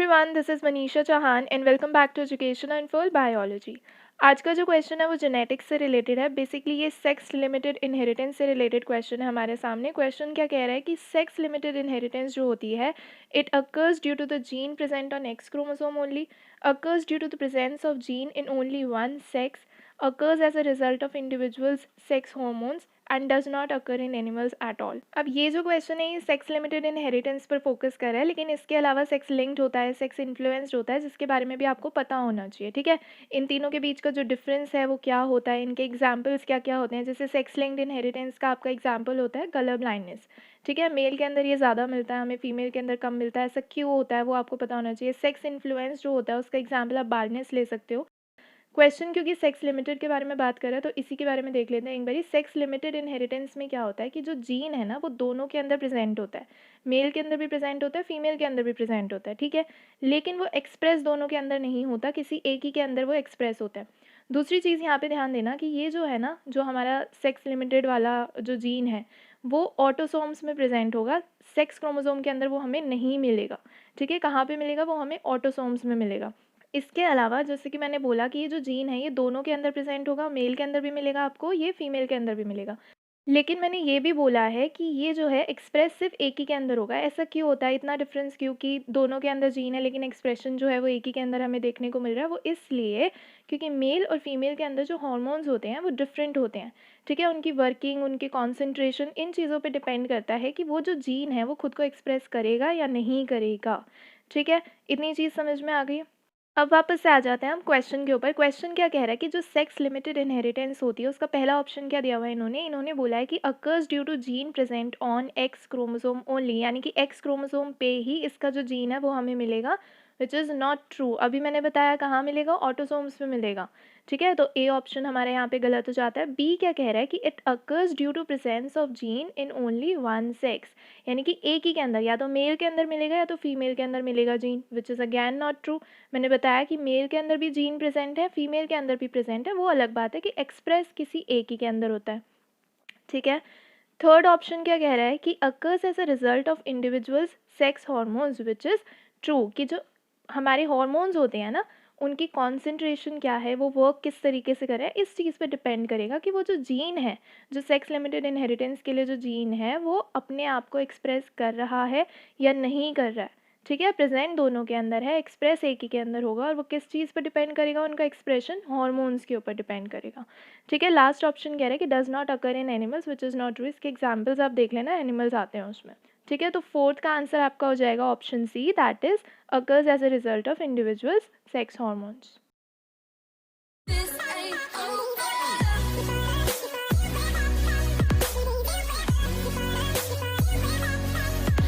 Everyone, this is Manisha Chauhan and welcome back to education and for biology. आज का जो question है वो जेनेटिक्स से रिलेटेड है। बेसिकली ये सेक्स लिमिटेड इनहेरिटेंस से रिलेटेड क्वेश्चन है हमारे सामने। क्वेश्चन क्या कह रहा है कि सेक्स लिमिटेड इनहेरिटेंस जो होती है, it occurs due to the gene present on X chromosome only, occurs due to the presence of gene in only one sex, occurs as a result of individuals sex hormones and does not occur in animals at all. अब ये जो question है ये sex limited inheritance पर focus कर रहा है, लेकिन इसके अलावा सेक्स लिंक्ड होता है, सेक्स इन्फ्लुएंस्ड होता है, जिसके बारे में भी आपको पता होना चाहिए। ठीक है, इन तीनों के बीच का जो डिफरेंस है वो क्या होता है, इनके एग्जाम्पल्स क्या क्या होते हैं। जैसे सेक्स लिंक्ड इनहेरिटेंस का आपका एग्जाम्पल होता है कलर ब्लाइंडनेस। ठीक है, मेल के अंदर ये ज़्यादा मिलता है, हमें फीमेल के अंदर कम मिलता है। ऐसा क्यों होता है वो आपको पता होना चाहिए। सेक्स इन्फ्लुएंस जो होता है उसका एग्जाम्पल आप बार्डनेस ले सकते हो। क्वेश्चन क्योंकि सेक्स लिमिटेड के बारे में बात कर रहा है तो इसी के बारे में देख लेते हैं एक बारी। सेक्स लिमिटेड इनहेरिटेंस में क्या होता है कि जो जीन है ना वो दोनों के अंदर प्रेजेंट होता है, मेल के अंदर भी प्रेजेंट होता है, फीमेल के अंदर भी प्रेजेंट होता है। ठीक है, लेकिन वो एक्सप्रेस दोनों के अंदर नहीं होता, किसी एक ही के अंदर वो एक्सप्रेस होता है। दूसरी चीज़ यहाँ पे ध्यान देना कि ये जो है ना, जो हमारा सेक्स लिमिटेड वाला जो जीन है वो ऑटोसोम्स में प्रेजेंट होगा, सेक्स क्रोमोसोम के अंदर वो हमें नहीं मिलेगा। ठीक है, कहाँ पे मिलेगा, वो हमें ऑटोसोम्स में मिलेगा। इसके अलावा जैसे कि मैंने बोला कि ये जो जीन है ये दोनों के अंदर प्रेजेंट होगा, मेल के अंदर भी मिलेगा आपको, ये फीमेल के अंदर भी मिलेगा। लेकिन मैंने ये भी बोला है कि ये जो है एक्सप्रेस सिर्फ एक ही के अंदर होगा। ऐसा क्यों होता है, इतना डिफरेंस क्यों कि दोनों के अंदर जीन है लेकिन एक्सप्रेशन जो है वो एक ही के अंदर हमें देखने को मिल रहा है। वो इसलिए क्योंकि मेल और फीमेल के अंदर जो हॉर्मोन्स होते हैं वो डिफरेंट होते हैं। ठीक है, उनकी वर्किंग, उनकी कॉन्सेंट्रेशन, इन चीज़ों पे डिपेंड करता है कि वो जो जीन है वो खुद को एक्सप्रेस करेगा या नहीं करेगा। ठीक है, इतनी चीज़ समझ में आ गई। अब वापस से आ जाते हैं हम क्वेश्चन के ऊपर। क्वेश्चन क्या कह रहा है कि जो सेक्स लिमिटेड इनहेरिटेंस होती है उसका पहला ऑप्शन क्या दिया हुआ है इन्होंने बोला है कि occurs due to gene present on X chromosome only, यानी कि एक्स क्रोमोसोम पे ही इसका जो जीन है वो हमें मिलेगा, विच इज़ नॉट ट्रू। अभी मैंने बताया कहाँ मिलेगा, ऑटोसोम्स में मिलेगा। ठीक है, तो ए ऑप्शन हमारे यहाँ पे गलत हो जाता है। बी क्या कह रहा है कि it occurs due to presence of gene in only one sex, यानी कि एक ही के अंदर, या तो मेल के अंदर मिलेगा या तो फीमेल के अंदर मिलेगा gene, which is again not true. मैंने बताया कि मेल के अंदर भी जीन प्रेजेंट है, फीमेल के अंदर भी प्रेजेंट है, वो अलग बात है कि एक्सप्रेस किसी एक ही के अंदर होता है। ठीक है, थर्ड ऑप्शन क्या कह रहा है कि occurs as a result of individuals sex hormones, which is true, कि जो हमारे हॉर्मोन्स होते हैं ना उनकी कॉन्सेंट्रेशन क्या है, वो वर्क किस तरीके से कर रहा है, इस चीज़ पे डिपेंड करेगा कि वो जो जीन है, जो सेक्स लिमिटेड इनहेरिटेंस के लिए जो जीन है वो अपने आप को एक्सप्रेस कर रहा है या नहीं कर रहा है। ठीक है, प्रेजेंट दोनों के अंदर है, एक्सप्रेस एक ही के अंदर होगा, और वो किस चीज़ पर डिपेंड करेगा, उनका एक्सप्रेशन हॉर्मोन्स के ऊपर डिपेंड करेगा। ठीक है, लास्ट ऑप्शन कह रहे हैं कि does not occur in animals, which is not true. इसके एग्जाम्पल्स आप देख लेना, एनिमल्स आते हैं उसमें। ठीक है, तो फोर्थ का आंसर आपका हो जाएगा option C, that is occurs as a result of individuals sex hormones.